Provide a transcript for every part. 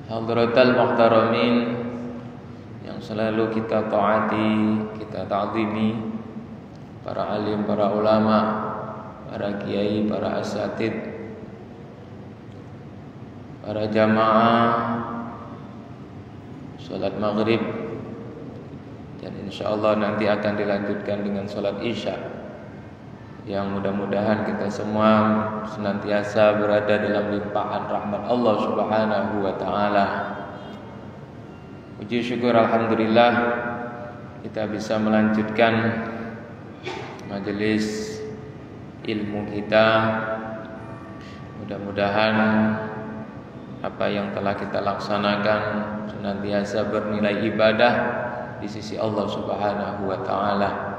Hadratal muhtaramin yang selalu kita taati, kita ta'zimi, para alim, para ulama, para kiai, para asatid, para jamaah salat maghrib, dan insyaallah nanti akan dilanjutkan dengan salat isya, yang mudah-mudahan kita semua senantiasa berada dalam limpahan rahmat Allah Subhanahu wa taala. Puji syukur alhamdulillah kita bisa melanjutkan majelis ilmu kita. Mudah-mudahan apa yang telah kita laksanakan senantiasa bernilai ibadah di sisi Allah Subhanahu wa taala.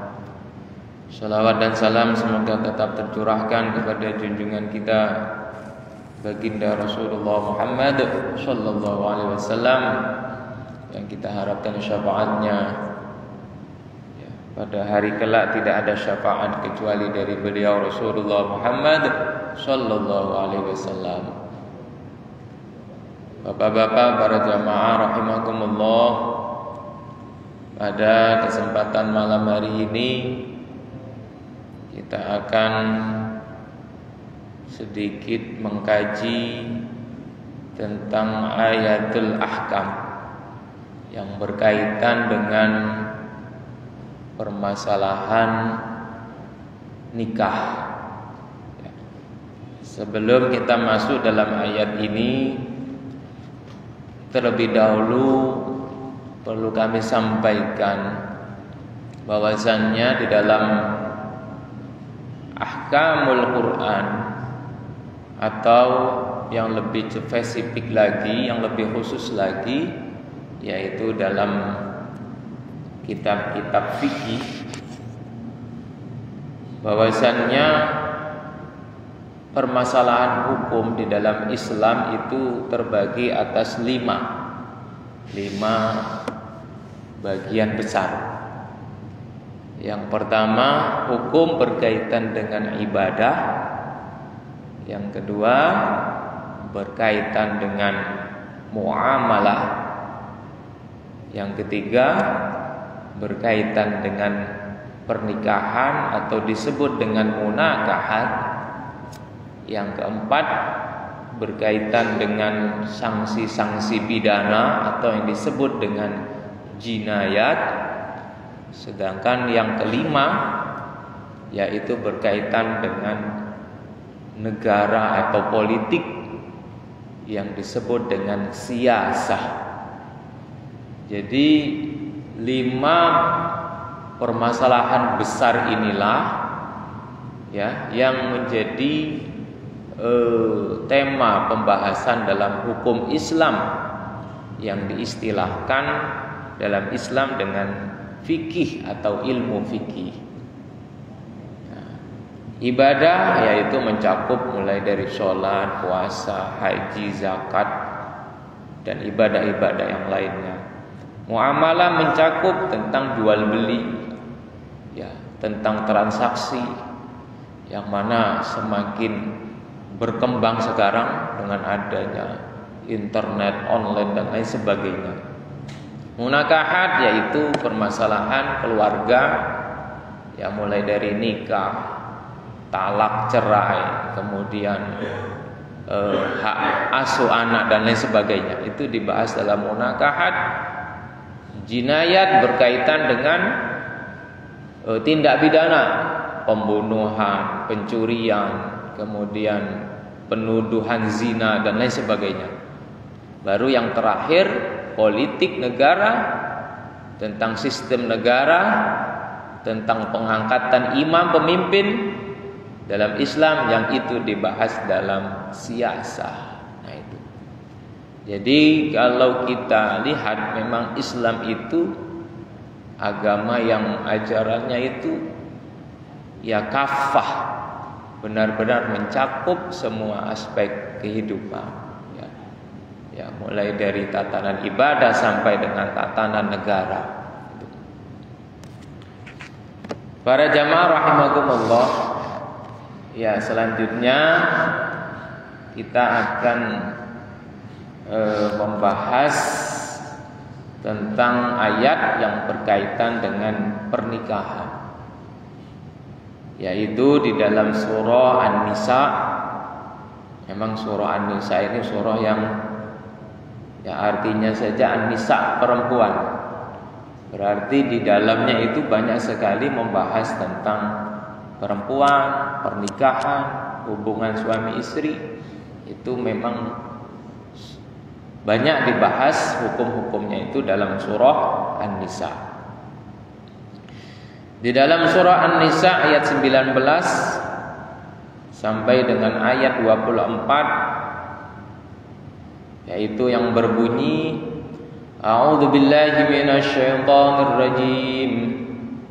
Salawat dan salam semoga tetap tercurahkan kepada junjungan kita baginda Rasulullah Muhammad sallallahu alaihi wasallam yang kita harapkan syafaatnya pada hari kelak. Tidak ada syafaat kecuali dari beliau Rasulullah Muhammad sallallahu alaihi wasallam. Bapak-bapak, para jamaah rahimakumullah, pada kesempatan malam hari ini kita akan sedikit mengkaji tentang ayatul ahkam yang berkaitan dengan permasalahan nikah. Sebelum kita masuk dalam ayat ini, terlebih dahulu perlu kami sampaikan bahwasannya di dalam ahkamul Quran, atau yang lebih spesifik lagi, yang lebih khusus lagi, yaitu dalam kitab-kitab fikih, bahwasannya permasalahan hukum di dalam Islam itu terbagi atas lima bagian besar. Yang pertama, hukum berkaitan dengan ibadah. Yang kedua, berkaitan dengan muamalah. Yang ketiga, berkaitan dengan pernikahan atau disebut dengan munakahat. Yang keempat, berkaitan dengan sanksi-sanksi pidana atau yang disebut dengan jinayat. Sedangkan yang kelima yaitu berkaitan dengan negara atau politik yang disebut dengan siyasah. Jadi 5 permasalahan besar inilah yang menjadi tema pembahasan dalam hukum Islam yang diistilahkan dalam Islam dengan fikih atau ilmu fikih. Ibadah yaitu mencakup mulai dari sholat, puasa, haji, zakat, dan ibadah-ibadah yang lainnya. Muamalah mencakup tentang jual beli, tentang transaksi, yang mana semakin berkembang sekarang dengan adanya internet, online, dan lain sebagainya. Munakahat yaitu permasalahan keluarga, mulai dari nikah, talak, cerai, kemudian hak asuh anak dan lain sebagainya. Itu dibahas dalam munakahat. Jinayat berkaitan dengan tindak pidana, pembunuhan, pencurian, kemudian penuduhan zina dan lain sebagainya. Baru yang terakhir, politik negara, tentang sistem negara, tentang pengangkatan imam pemimpin dalam Islam, yang itu dibahas dalam siyasah. Nah itu. Jadi kalau kita lihat, memang Islam itu agama yang ajarannya itu kafah, benar-benar mencakup semua aspek kehidupan. Mulai dari tatanan ibadah sampai dengan tatanan negara. Para jamaah rahimakumullah, selanjutnya kita akan membahas tentang ayat yang berkaitan dengan pernikahan, yaitu di dalam surah An-Nisa. Memang surah An-Nisa ini surah yang artinya saja An-Nisa, perempuan. Berarti di dalamnya itu banyak sekali membahas tentang perempuan, pernikahan, hubungan suami istri. Itu memang banyak dibahas hukum-hukumnya itu dalam surah An-Nisa. Di dalam surah An-Nisa ayat 19 sampai dengan ayat 24, yaitu yang berbunyi, A'udzubillahi minasyaitonir rajim.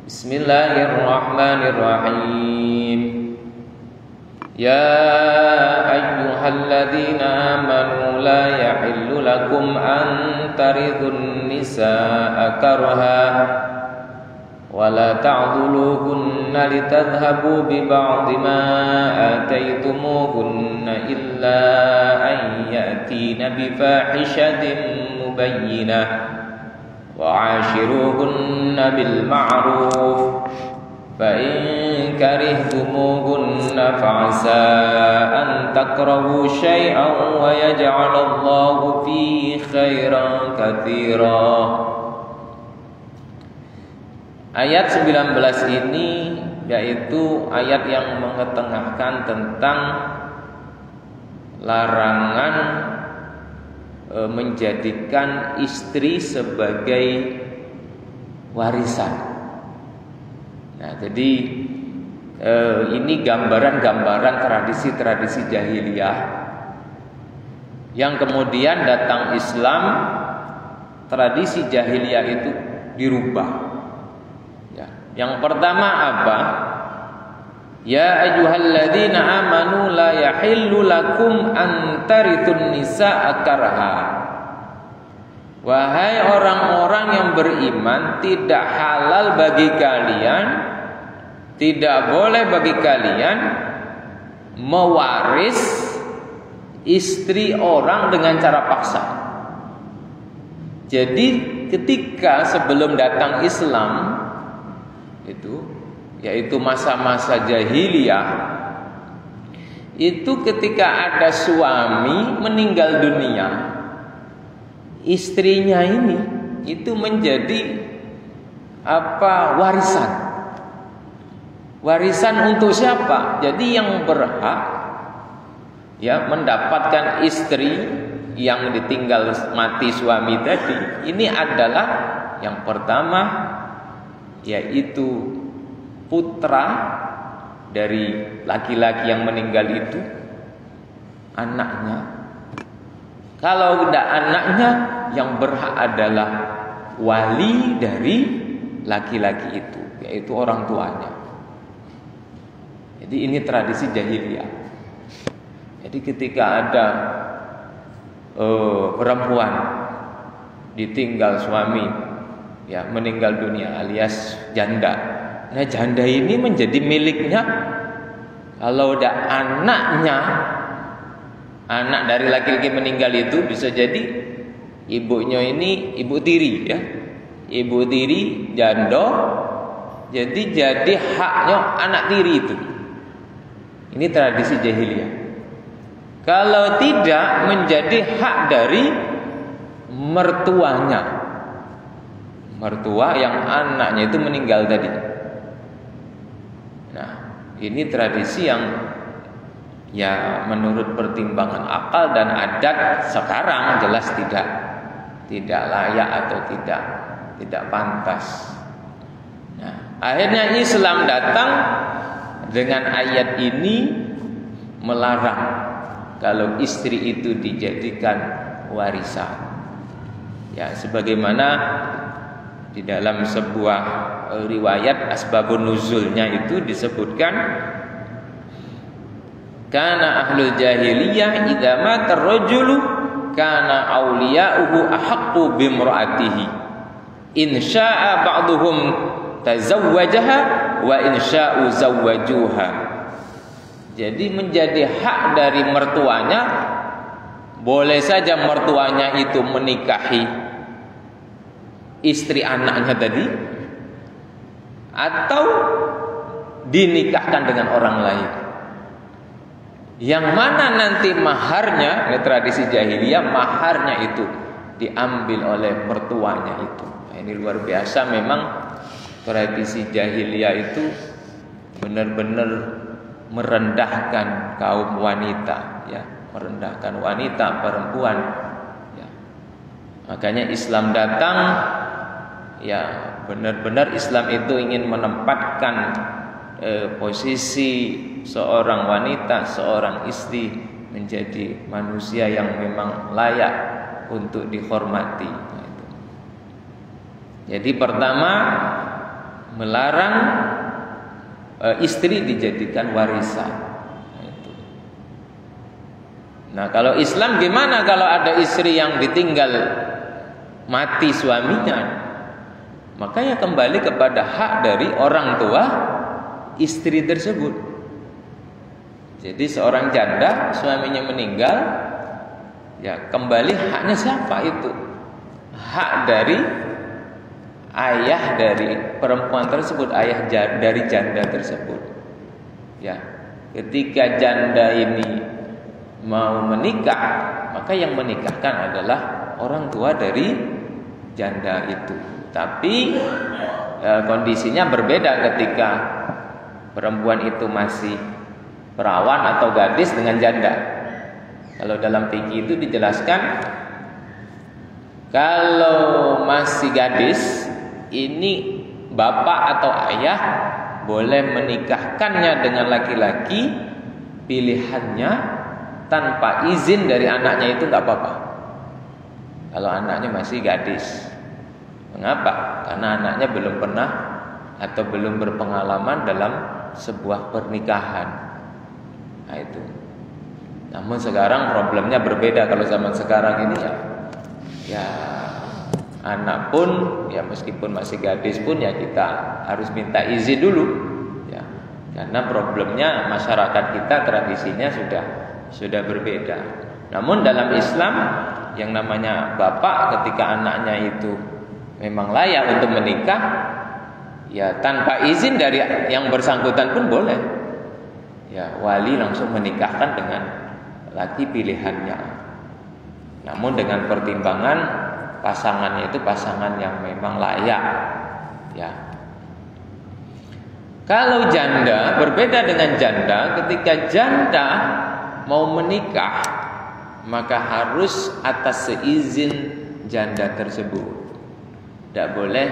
Bismillahirrahmanirrahim. Ya ayyuhalladzina amanu la yahillu lakum an taridun nisaa karha wa la ta'dhuluhunna litadhhabu bi ba'dhi ma ataytumuhunna illa an ya'tina bi fahishatin mubayyinah wa 'ashiruhunna bil ma'ruf فَإِنْ كَرِهْتُمُوهُنَّ فَعَسَىٰ أَنْ تَكْرَهُوا شَيْئًا وَيَجْعَلَ اللَّهُ فِيهِ خَيْرًا كَثِيرًا. Ayat 19 ini yaitu ayat yang mengetengahkan tentang larangan menjadikan istri sebagai warisan. Nah, jadi ini gambaran-gambaran tradisi-tradisi jahiliyah yang kemudian datang Islam, tradisi jahiliyah itu dirubah. Ya. Yang pertama apa? Ya ayyuhalladzina amanu la yahillu lakum an tarithun nisaa karha. Wahai orang-orang yang beriman, tidak halal bagi kalian, tidak boleh bagi kalian mewaris istri orang dengan cara paksa. Jadi ketika sebelum datang Islam itu, yaitu masa-masa jahiliyah, itu ketika ada suami meninggal dunia, istrinya ini itu menjadi warisan. Warisan untuk siapa? Jadi yang berhak mendapatkan istri yang ditinggal mati suami tadi, ini adalah yang pertama, yaitu putra dari laki-laki yang meninggal itu, anaknya. Kalau tidak anaknya, yang berhak adalah wali dari laki-laki itu, yaitu orang tuanya. Jadi ini tradisi jahiliyah. Jadi ketika ada perempuan ditinggal suami, meninggal dunia alias janda. Nah, janda ini menjadi miliknya. Kalau ada anaknya, anak dari laki-laki meninggal itu bisa jadi ibunya ini ibu tiri, ibu tiri janda, jadi haknya anak tiri itu. Ini tradisi jahiliyah. Kalau tidak, menjadi hak dari mertuanya, mertua yang anaknya itu meninggal tadi. Nah, ini tradisi yang menurut pertimbangan akal dan adat sekarang jelas tidak layak atau tidak pantas. Nah, akhirnya Islam datang dengan ayat ini melarang kalau istri itu dijadikan warisan. Sebagaimana di dalam sebuah riwayat asbabun nuzulnya itu disebutkan, kana ahlul jahiliyah idza mata ar-rajulu kana awliya'uhu ahaqqu bimra'atihi in syaa'a ba'dhum tazawwajaha wa in sya'u zawwajuha. Jadi menjadi hak dari mertuanya boleh saja mertuanya itu menikahi istri anaknya tadi, atau dinikahkan dengan orang lain. Yang mana nanti maharnya, tradisi jahiliyah, maharnya itu diambil oleh mertuanya itu. Nah, ini luar biasa memang tradisi jahiliyah itu benar-benar merendahkan kaum wanita, ya, merendahkan wanita, perempuan. Ya. Makanya Islam datang, ya, benar-benar Islam itu ingin menempatkan posisi seorang wanita, seorang istri menjadi manusia yang memang layak untuk dihormati. Nah, itu. Jadi pertama melarang istri dijadikan warisan. Nah, itu. Nah, kalau Islam gimana kalau ada istri yang ditinggal mati suaminya? Makanya kembali kepada hak dari orang tua istri tersebut. Jadi seorang janda suaminya meninggal, ya kembali haknya siapa itu? Hak dari ayah dari perempuan tersebut, ayah dari janda tersebut. Ya, ketika janda ini mau menikah, maka yang menikahkan adalah orang tua dari janda itu. Tapi kondisinya berbeda ketika perempuan itu masih perawan atau gadis dengan janda. Kalau dalam fikih itu dijelaskan, kalau masih gadis, ini bapak atau ayah boleh menikahkannya dengan laki-laki pilihannya tanpa izin dari anaknya, itu nggak apa-apa. Kalau anaknya masih gadis, mengapa? Karena anaknya belum pernah atau belum berpengalaman dalam sebuah pernikahan. Nah, itu. Namun sekarang problemnya berbeda. Kalau zaman sekarang ini ya anak pun, ya meskipun masih gadis pun, ya kita harus minta izin dulu, ya, karena problemnya masyarakat kita tradisinya sudah berbeda. Namun dalam Islam yang namanya bapak ketika anaknya itu memang layak untuk menikah, ya tanpa izin dari yang bersangkutan pun boleh. Ya, wali langsung menikahkan dengan laki pilihannya. Namun dengan pertimbangan pasangannya itu pasangan yang memang layak. Ya. Kalau janda berbeda dengan janda, ketika janda mau menikah, maka harus atas seizin janda tersebut. Tidak boleh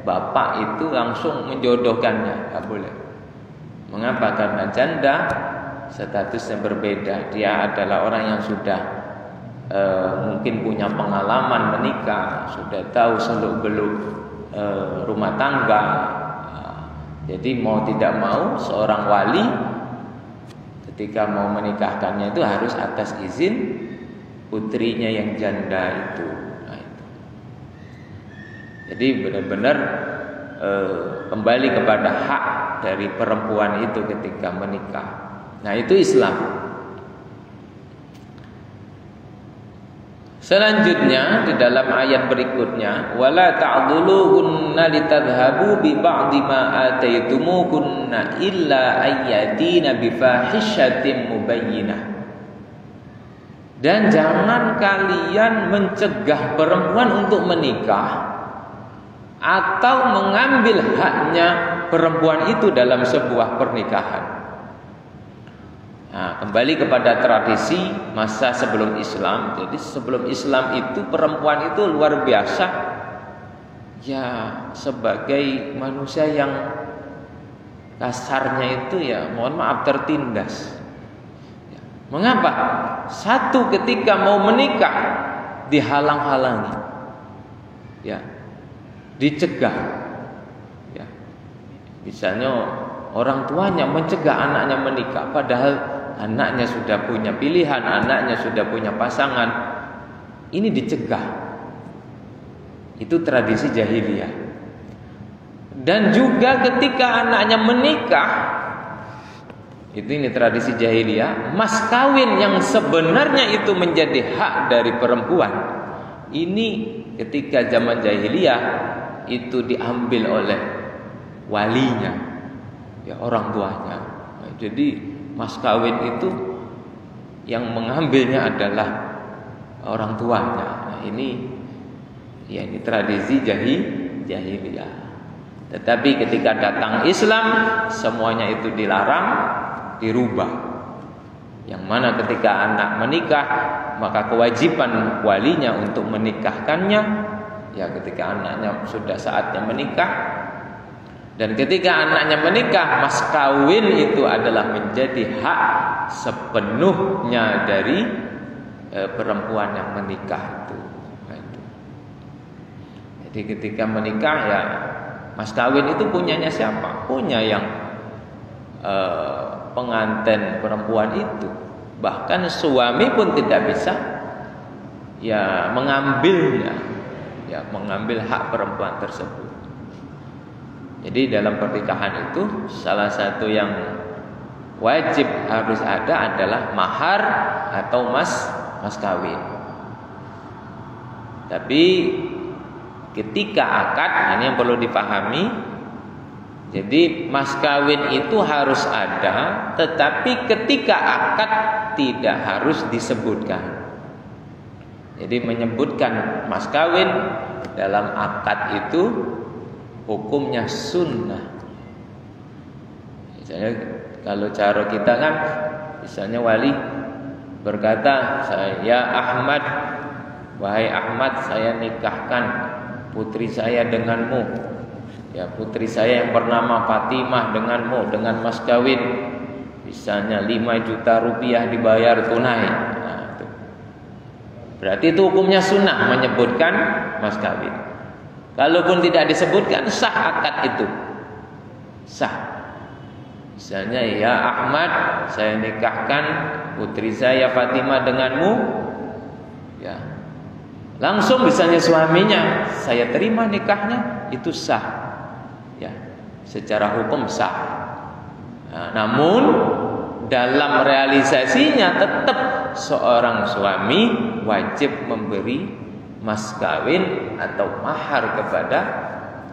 bapak itu langsung menjodohkannya, tidak boleh. Mengapa? Karena janda statusnya berbeda. Dia adalah orang yang sudah mungkin punya pengalaman menikah, sudah tahu seluk-beluk rumah tangga. Jadi mau tidak mau seorang wali ketika mau menikahkannya itu harus atas izin putrinya yang janda itu. Nah, itu. Jadi benar-benar kembali kepada hak dari perempuan itu ketika menikah. Nah, itu Islam. Selanjutnya di dalam ayat berikutnya, wala ta'dhuluhunna litadhhabu bi ba'di ma ataytumuhunna illa ayyatina bi fahishatin mubayyinah. Dan jangan kalian mencegah perempuan untuk menikah atau mengambil haknya perempuan itu dalam sebuah pernikahan. Nah, kembali kepada tradisi masa sebelum Islam. Jadi sebelum Islam itu perempuan itu luar biasa, ya sebagai manusia yang kasarnya itu, ya mohon maaf, tertindas. Ya. Mengapa? Satu, ketika mau menikah dihalang-halangi, ya, dicegah. Ya. Misalnya orang tuanya mencegah anaknya menikah, padahal anaknya sudah punya pilihan, anaknya sudah punya pasangan. Ini dicegah. Itu tradisi jahiliyah. Dan juga ketika anaknya menikah, Ini tradisi jahiliyah. Mas kawin yang sebenarnya itu menjadi hak dari perempuan, ini ketika zaman jahiliyah itu diambil oleh walinya, ya orang tuanya. Nah, jadi mas kawin itu yang mengambilnya adalah orang tuanya. Nah, ini tradisi jahiliyah. Tetapi ketika datang Islam, semuanya itu dilarang, dirubah. Yang mana ketika anak menikah, maka kewajiban walinya untuk menikahkannya ya ketika anaknya sudah saatnya menikah. Dan ketika anaknya menikah, mas kawin itu adalah menjadi hak sepenuhnya dari perempuan yang menikah itu. Jadi ketika menikah ya mas kawin itu punyanya siapa? Punya yang pengantin perempuan itu. Bahkan suami pun tidak bisa ya mengambilnya, ya mengambil hak perempuan tersebut. Jadi dalam pernikahan itu salah satu yang wajib harus ada adalah mahar atau mas kawin. Tapi ketika akad, ini yang perlu dipahami. Jadi mas kawin itu harus ada, tetapi ketika akad tidak harus disebutkan. Jadi menyebutkan mas kawin dalam akad itu hukumnya sunnah. Misalnya kalau cara kita kan, misalnya wali berkata, ya Ahmad, wahai Ahmad, saya nikahkan putri saya denganmu. Ya, putri saya yang bernama Fatimah denganmu dengan mas kawin misalnya 5 juta rupiah dibayar tunai. Nah, itu. Berarti itu hukumnya sunnah menyebutkan mas kawin. Kalaupun tidak disebutkan, sah akad itu. Sah. Misalnya, ya Ahmad, saya nikahkan putri saya Fatimah denganmu. Ya. Langsung misalnya suaminya, saya terima nikahnya, itu sah. Ya, secara hukum sah. Nah, namun dalam realisasinya tetap seorang suami wajib memberi mas kawin atau mahar kepada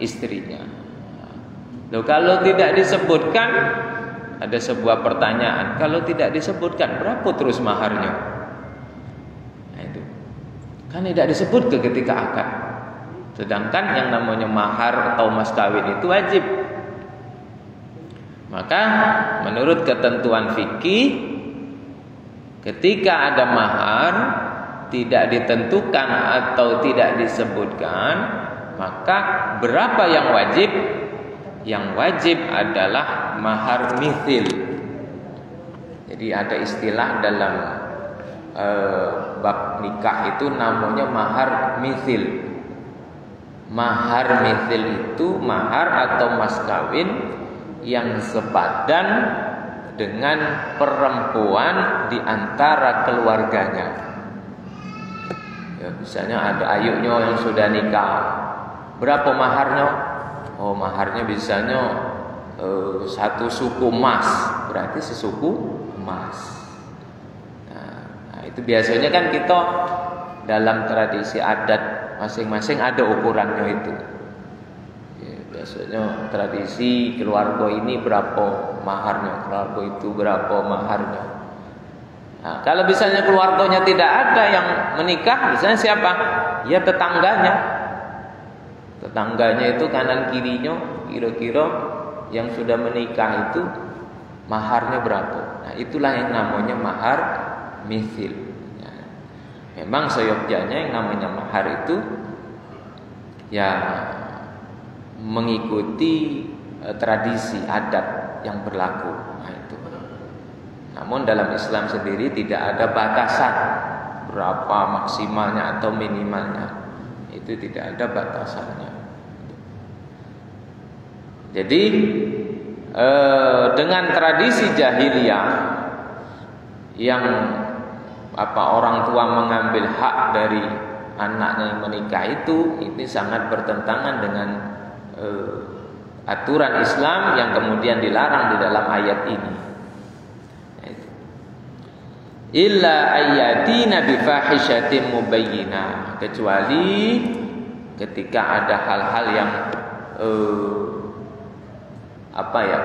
istrinya. Loh, kalau tidak disebutkan, ada sebuah pertanyaan, kalau tidak disebutkan berapa terus maharnya? Nah, itu kan tidak disebut ketika akad. Sedangkan yang namanya mahar atau mas kawin itu wajib. Maka menurut ketentuan fikih, ketika ada mahar tidak ditentukan atau tidak disebutkan, maka berapa yang wajib? Yang wajib adalah mahar mithil. Jadi ada istilah dalam bab nikah itu namanya mahar mithil. Mahar mithil itu mahar atau mas kawin yang sepadan dengan perempuan di antara keluarganya. Ya, misalnya ada ayunya yang sudah nikah, berapa maharnya? Oh, maharnya biasanya 1 suku emas, berarti sesuku emas. Nah, itu biasanya kan kita dalam tradisi adat masing-masing ada ukurannya itu. Ya, biasanya tradisi keluarga ini berapa maharnya, keluarga itu berapa maharnya. Nah, kalau misalnya keluarganya tidak ada yang menikah, misalnya siapa? Ya tetangganya. Tetangganya itu kanan kirinya kira-kira yang sudah menikah itu maharnya berapa. Nah, itulah yang namanya mahar mithil. Memang seyogyanya yang namanya mahar itu ya mengikuti tradisi adat yang berlaku. Nah, itu. Namun dalam Islam sendiri tidak ada batasan berapa maksimalnya atau minimalnya. Itu tidak ada batasannya. Jadi dengan tradisi jahiliyah yang orang tua mengambil hak dari anaknya yang menikah itu, ini sangat bertentangan dengan aturan Islam yang kemudian dilarang di dalam ayat ini. illa ayatina bi fahishatin mubayyinah, kecuali ketika ada hal-hal yang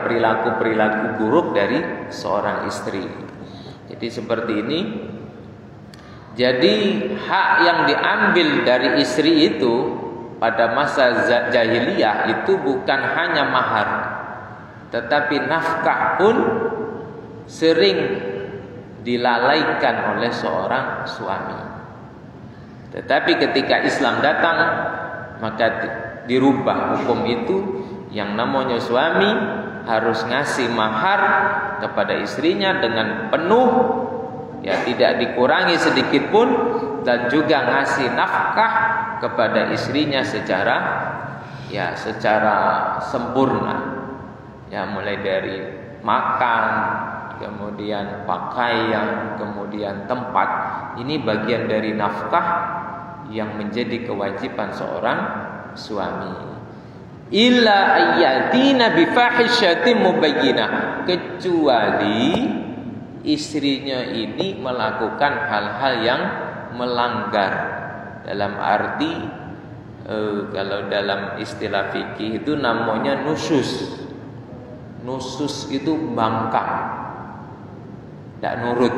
perilaku-perilaku buruk dari seorang istri. Jadi seperti ini. Jadi hak yang diambil dari istri itu pada masa jahiliyah itu bukan hanya mahar, tetapi nafkah pun sering dilalaikan oleh seorang suami. Tetapi ketika Islam datang, maka dirubah hukum itu, yang namanya suami harus ngasih mahar kepada istrinya dengan penuh, ya tidak dikurangi sedikit pun, dan juga ngasih nafkah kepada istrinya secara sempurna, ya mulai dari makan, kemudian pakaian, kemudian tempat. Ini bagian dari nafkah yang menjadi kewajiban seorang suami. Illa ayatina bi fahishatin mubayyinah, kecuali istrinya ini melakukan hal-hal yang melanggar, dalam arti kalau dalam istilah fikih itu namanya nusyuz. Nusyuz itu bangkang, tidak nurut.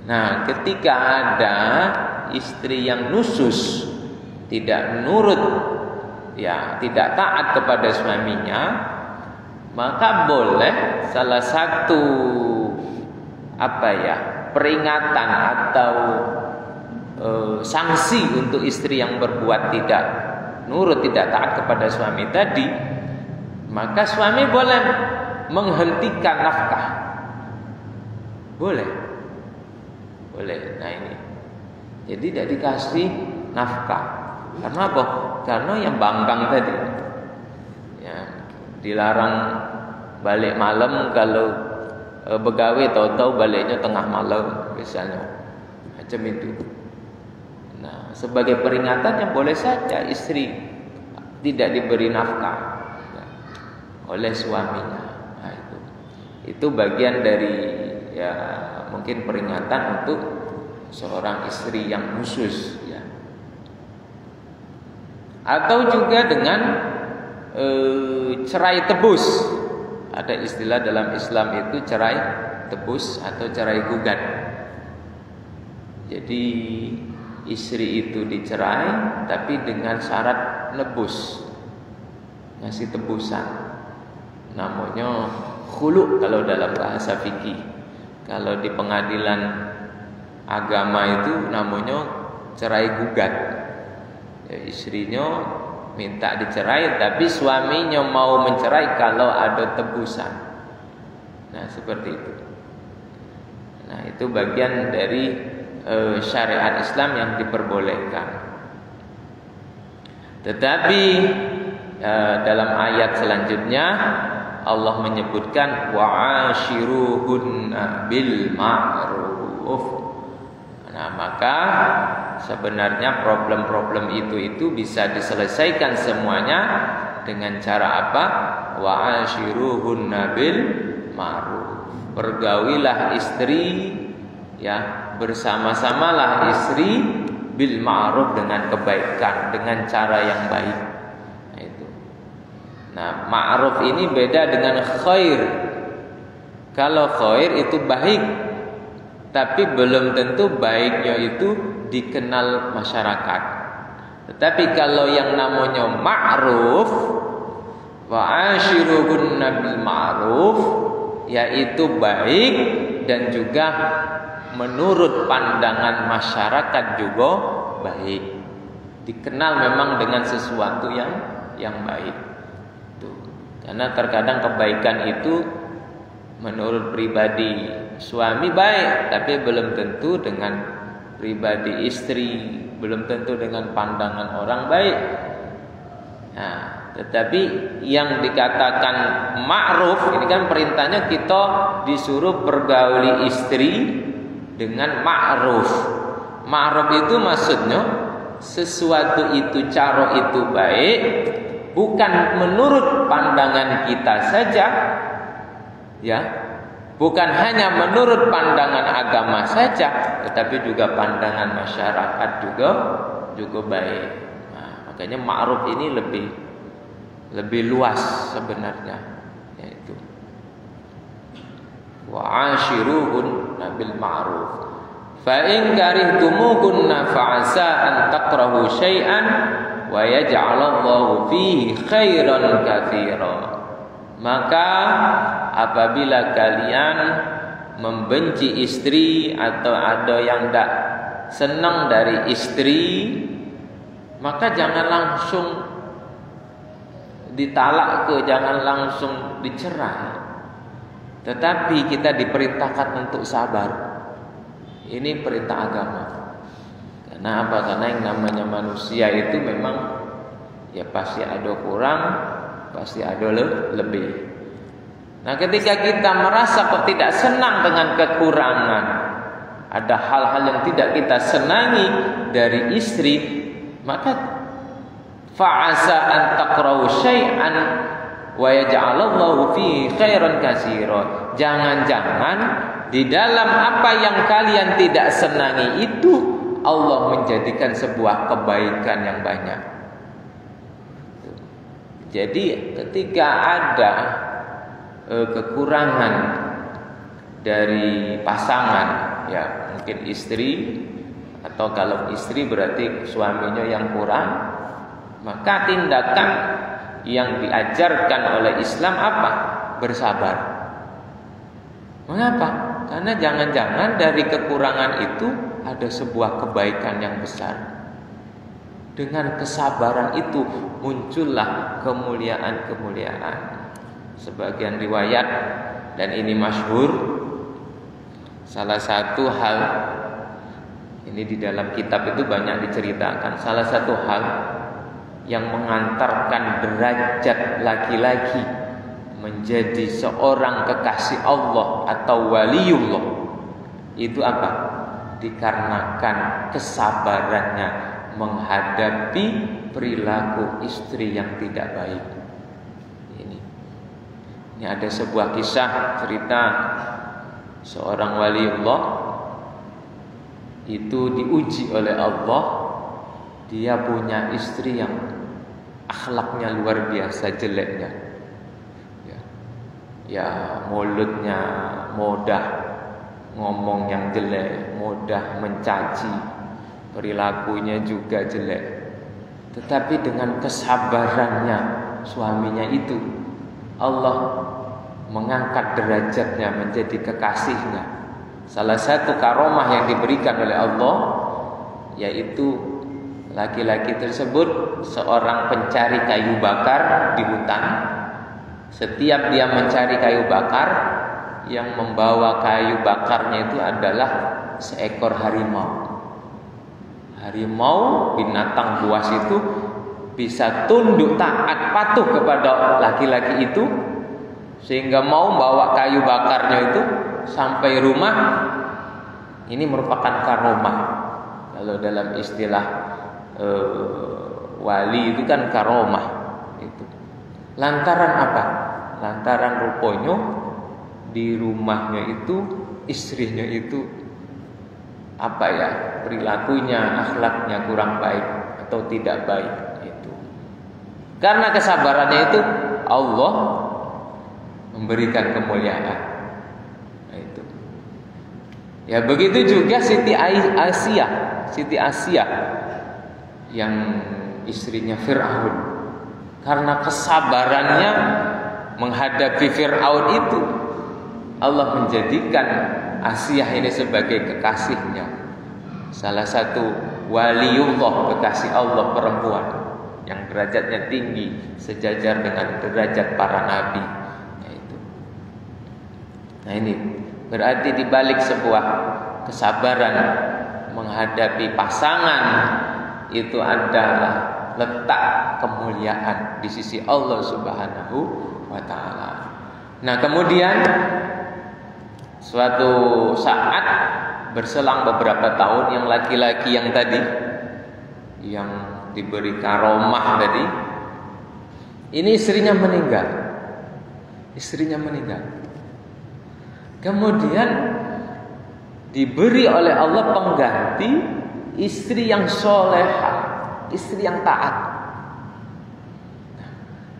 Nah, ketika ada istri yang nusyuz, tidak nurut, ya tidak taat kepada suaminya, maka boleh salah satu peringatan atau sanksi untuk istri yang berbuat tidak nurut, tidak taat kepada suami tadi, maka suami boleh menghentikan nafkah. Boleh. Nah ini. Jadi tidak dikasih nafkah. Karena apa? Karena yang bangkang tadi. Ya, dilarang balik malam, kalau begawe tahu-tahu baliknya tengah malam misalnya. Macam itu. Nah, sebagai peringatannya boleh saja istri tidak diberi nafkah oleh suaminya. Nah, itu bagian dari mungkin peringatan untuk seorang istri yang khusus, ya. Atau juga dengan cerai tebus. Ada istilah dalam Islam itu cerai tebus atau cerai gugat. Jadi istri itu dicerai tapi dengan syarat nebus, ngasih tebusan. Namanya khulu kalau dalam bahasa fikih. Kalau di pengadilan agama itu namanya cerai gugat. Ya, istrinya minta dicerai tapi suaminya mau mencerai kalau ada tebusan. Nah, seperti itu. Nah, itu bagian dari syariat Islam yang diperbolehkan. Tetapi dalam ayat selanjutnya Allah menyebutkan wa'ashiruhunna bil ma'ruf. Nah, maka sebenarnya problem-problem itu bisa diselesaikan semuanya dengan cara apa? Wa'ashiruhunna bil ma'ruf. Pergaulilah istri, ya, bersama-samalah istri bil ma'ruf, dengan kebaikan, dengan cara yang baik. Nah, ma'ruf ini beda dengan khair. Kalau khair itu baik, tapi belum tentu baiknya itu dikenal masyarakat. Tetapi kalau yang namanya ma'ruf, wa'ashiruhunna bil ma'ruf, yaitu baik dan juga menurut pandangan masyarakat juga baik. Dikenal memang dengan sesuatu yang baik. Karena terkadang kebaikan itu menurut pribadi suami baik, tapi belum tentu dengan pribadi istri, belum tentu dengan pandangan orang baik. Nah, tetapi yang dikatakan ma'ruf ini kan perintahnya kita disuruh pergauli istri dengan ma'ruf. Ma'ruf itu maksudnya sesuatu itu, cara itu baik, bukan menurut pandangan kita saja, ya, Bukan hanya menurut pandangan agama saja, tetapi juga pandangan masyarakat juga baik. Nah, makanya ma'ruf ini lebih luas sebenarnya, yaitu wa ashiruhun bil ma'ruf. Fa in karihtumuhunna fa'asa an takrahu syai'an wa yaj'alallahu fihi khairan katsira. Maka apabila kalian membenci istri atau ada yang tidak senang dari istri, maka jangan langsung ditalak jangan langsung dicerai. Tetapi kita diperintahkan untuk sabar. Ini perintah agama. Karena apa? Karena yang namanya manusia itu memang ya pasti ada kurang, pasti ada lebih. Nah, ketika kita merasa kok tidak senang dengan kekurangan, ada hal-hal yang tidak kita senangi dari istri, maka fa'asa an takrahu syai'an wa yaj'alallahu fihi khairan katsira. Jangan-jangan di dalam apa yang kalian tidak senangi itu Allah menjadikan sebuah kebaikan yang banyak. Jadi ketika ada kekurangan dari pasangan, ya mungkin istri, atau kalau istri berarti suaminya yang kurang, maka tindakan yang diajarkan oleh Islam apa? Bersabar. Mengapa? Karena jangan-jangan dari kekurangan itu ada sebuah kebaikan yang besar. Dengan kesabaran itu muncullah kemuliaan-kemuliaan. Sebagian riwayat, dan ini masyhur, salah satu hal ini di dalam kitab itu banyak diceritakan. Salah satu hal yang mengantarkan derajat laki-laki menjadi seorang kekasih Allah atau waliullah itu apa? Dikarenakan kesabarannya menghadapi perilaku istri yang tidak baik. Ini ada sebuah kisah cerita seorang waliullah itu diuji oleh Allah. Dia punya istri yang akhlaknya luar biasa jeleknya. Ya mulutnya mudah ngomong yang jelek, mudah mencaci, perilakunya juga jelek. Tetapi dengan kesabarannya suaminya itu, Allah mengangkat derajatnya menjadi kekasihnya. Salah satu karomah yang diberikan oleh Allah yaitu laki-laki tersebut seorang pencari kayu bakar di hutan. Setiap dia mencari kayu bakar, yang membawa kayu bakarnya itu adalah seekor harimau. Harimau, binatang buas itu bisa tunduk taat patuh kepada laki-laki itu, sehingga mau bawa kayu bakarnya itu sampai rumah. Ini merupakan karomah. Kalau dalam istilah wali itu kan karomah itu. Lantaran apa? Lantaran rupanya di rumahnya itu istrinya itu apa ya, perilakunya, akhlaknya kurang baik atau tidak baik itu. Karena kesabarannya itu Allah memberikan kemuliaan. Nah, itu. Ya begitu juga Siti Asia yang istrinya Fir'aun. Karena kesabarannya menghadapi Fir'aun itu, Allah menjadikan Asia ini sebagai kekasihnya. Salah satu waliullah, kekasih Allah perempuan yang derajatnya tinggi sejajar dengan derajat para nabi. Nah ini berarti dibalik sebuah kesabaran menghadapi pasangan itu adalah letak kemuliaan di sisi Allah Subhanahu wa ta'ala. Nah kemudian suatu saat berselang beberapa tahun, yang laki-laki yang tadi yang diberi karomah tadi, ini istrinya meninggal. Kemudian diberi oleh Allah pengganti istri yang solehah, istri yang taat.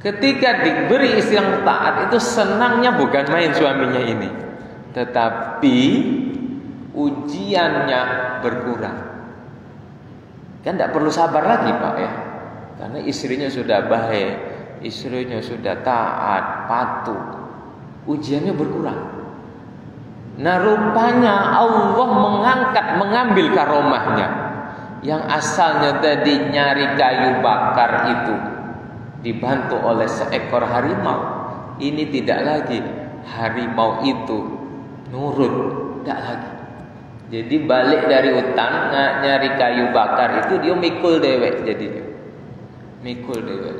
Ketika diberi istri yang taat itu senangnya bukan main suaminya ini, tetapi ujiannya berkurang. Kan tidak perlu sabar lagi Pak ya, karena istrinya sudah baik, istrinya sudah taat, patuh, ujiannya berkurang. Nah rupanya Allah mengambil karomahnya, yang asalnya tadi nyari kayu bakar itu dibantu oleh seekor harimau. Ini tidak lagi harimau itu nurut, tidak lagi. Jadi balik dari hutan nyari kayu bakar itu dia mikul dewek jadinya. Mikul dewek.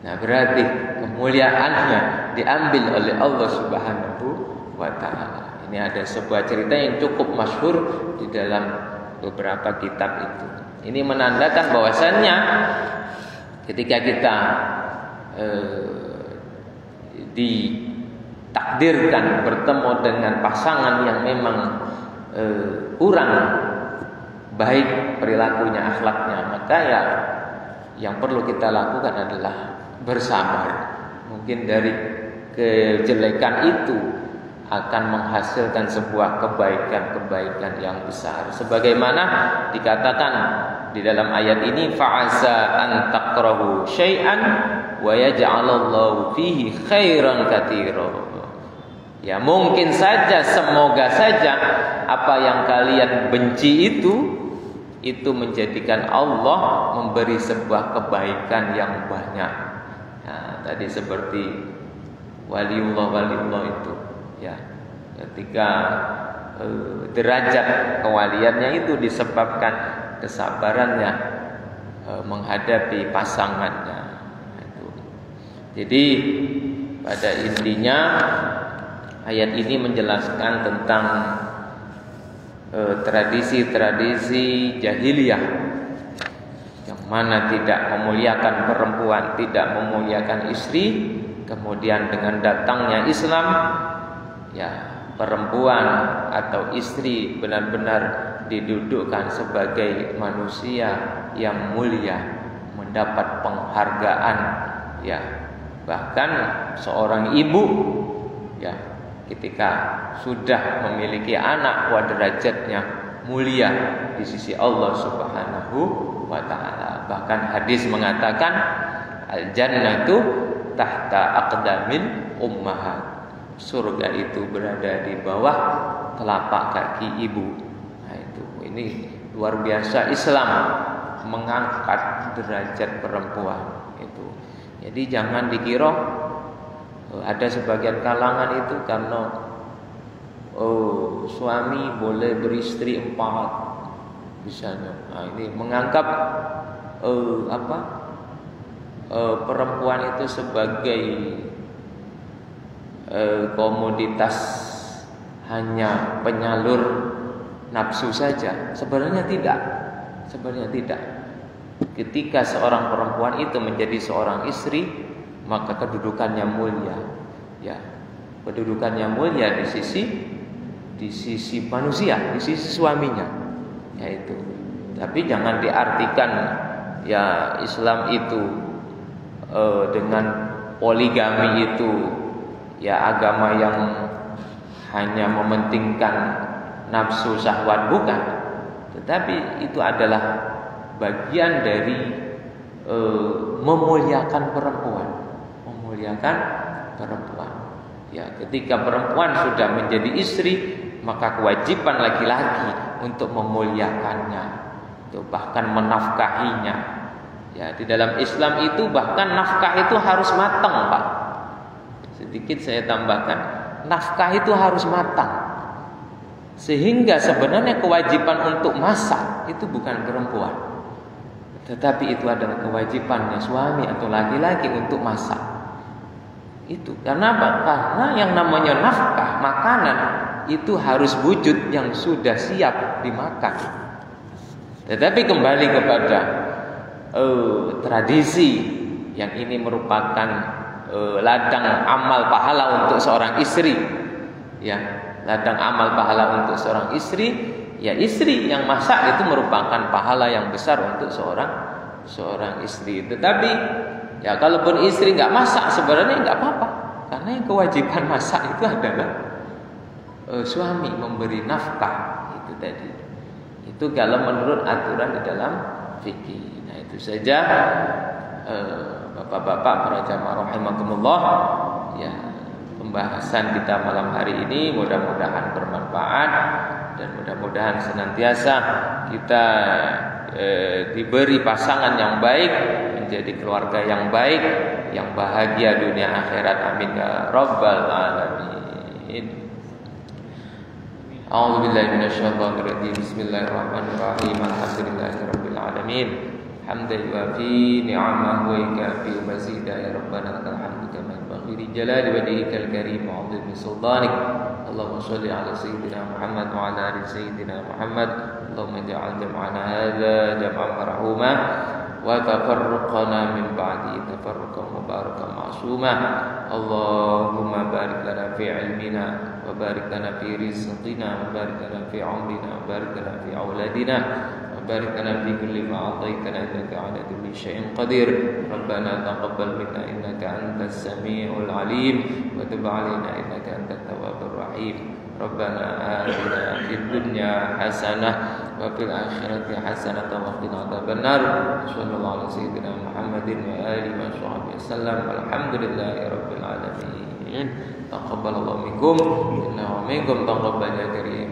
Nah berarti kemuliaannya diambil oleh Allah Subhanahu wa ta'ala. Ini ada sebuah cerita yang cukup masyhur di dalam beberapa kitab itu. Ini menandakan bahwasannya ketika kita ditakdirkan bertemu dengan pasangan yang memang kurang baik perilakunya, akhlaknya, maka ya yang perlu kita lakukan adalah bersabar. Mungkin dari kejelekan itu akan menghasilkan sebuah kebaikan-kebaikan yang besar. Sebagaimana dikatakan di dalam ayat ini, fa'asa an takrahu syai'an wa yaj'alallahu fihi khairan katsira. Ya mungkin saja, semoga saja apa yang kalian benci itu menjadikan Allah memberi sebuah kebaikan yang banyak. Nah, tadi seperti waliullah itu. Ya, ketika derajat kewaliannya itu disebabkan kesabarannya menghadapi pasangannya. Itu. Jadi pada intinya ayat ini menjelaskan tentang tradisi-tradisi jahiliyah yang mana tidak memuliakan perempuan, tidak memuliakan istri. Kemudian dengan datangnya Islam, ya perempuan atau istri benar-benar didudukkan sebagai manusia yang mulia, mendapat penghargaan. Ya bahkan seorang ibu ya ketika sudah memiliki anak, derajatnya mulia di sisi Allah Subhanahu wa ta'ala. Bahkan hadis mengatakan al-jannatu tahta aqdamil ummahat. Surga itu berada di bawah telapak kaki ibu. Nah itu, ini luar biasa Islam mengangkat derajat perempuan itu. Jadi jangan dikira ada sebagian kalangan itu karena suami boleh beristri 4 misalnya. Nah ini menganggap perempuan itu sebagai komoditas, hanya penyalur nafsu saja. Sebenarnya tidak. Ketika seorang perempuan itu menjadi seorang istri, maka kedudukannya mulia. Ya, kedudukannya mulia di sisi manusia, di sisi suaminya. Yaitu. Tapi jangan diartikan ya Islam itu dengan poligami itu ya agama yang hanya mementingkan nafsu syahwat, bukan. Tetapi itu adalah bagian dari memuliakan perempuan. Ya, ketika perempuan sudah menjadi istri, maka kewajiban laki-laki untuk memuliakannya, untuk bahkan menafkahinya. Ya, di dalam Islam itu bahkan nafkah itu harus matang, Pak. Sedikit saya tambahkan, nafkah itu harus matang. Sehingga sebenarnya kewajiban untuk masak itu bukan perempuan, tetapi itu adalah kewajibannya suami atau laki-laki untuk masak. Itu karena apa? Karena yang namanya nafkah, makanan itu harus wujud yang sudah siap dimakan. Tetapi kembali kepada tradisi yang ini merupakan ladang amal pahala untuk seorang istri. ya, ladang amal pahala untuk seorang istri, ya istri yang masak itu merupakan pahala yang besar untuk seorang istri. Tetapi ya kalaupun istri nggak masak sebenarnya nggak apa-apa, karena yang kewajiban masak itu adalah suami memberi nafkah itu tadi. Itu kalau menurut aturan di dalam fikih. Nah itu saja bapak-bapak para jamaah rahimakumullah, ya pembahasan kita malam hari ini mudah-mudahan bermanfaat dan mudah-mudahan senantiasa kita diberi pasangan yang baik, menjadi keluarga yang baik, yang bahagia dunia akhirat. Amin ya rabbal alamin. A'udzu billahi minasyaitonir rajim. Bismillahirrahmanirrahim. Alhamdulillahirabbil alamin. Hamdan yuafi ni'amahu wa yukafi mazidah. Ya rabbana lakal hamdu kama yanbaghi li jalali wajhikal karim wa 'azimi sultanik. Allahumma shalli ala sayyidina Muhammad wa ala ali sayyidina Muhammad. Allahumma ij'al jam'ana hadza jam'an marhuma wa tafarraqana min ba'di tafarruqan mubarakan ma'suma. Allahumma barik lana fi ilmina wa barik lana fi rizqina wa barik lana fi 'umrina wa barik lana fi auladina wa barik lana fi kulli ma a'taytana innaka 'ala kulli syai'in qadir. Rabbana taqabbal minna innaka antas samiul 'alim wa tub 'alaina innaka antat tawwabur rahim. Rabbana atina fid dunya hasanah wa fil akhirati hasanah wa qina adzabannar. Sallallahu alaihi sayyidina Muhammadin wa alihi wa sahbihi wasallam. Alhamdulillahi rabbil alamin. Taqabbalallahu minkum innahu minkum taqabbal ya karim.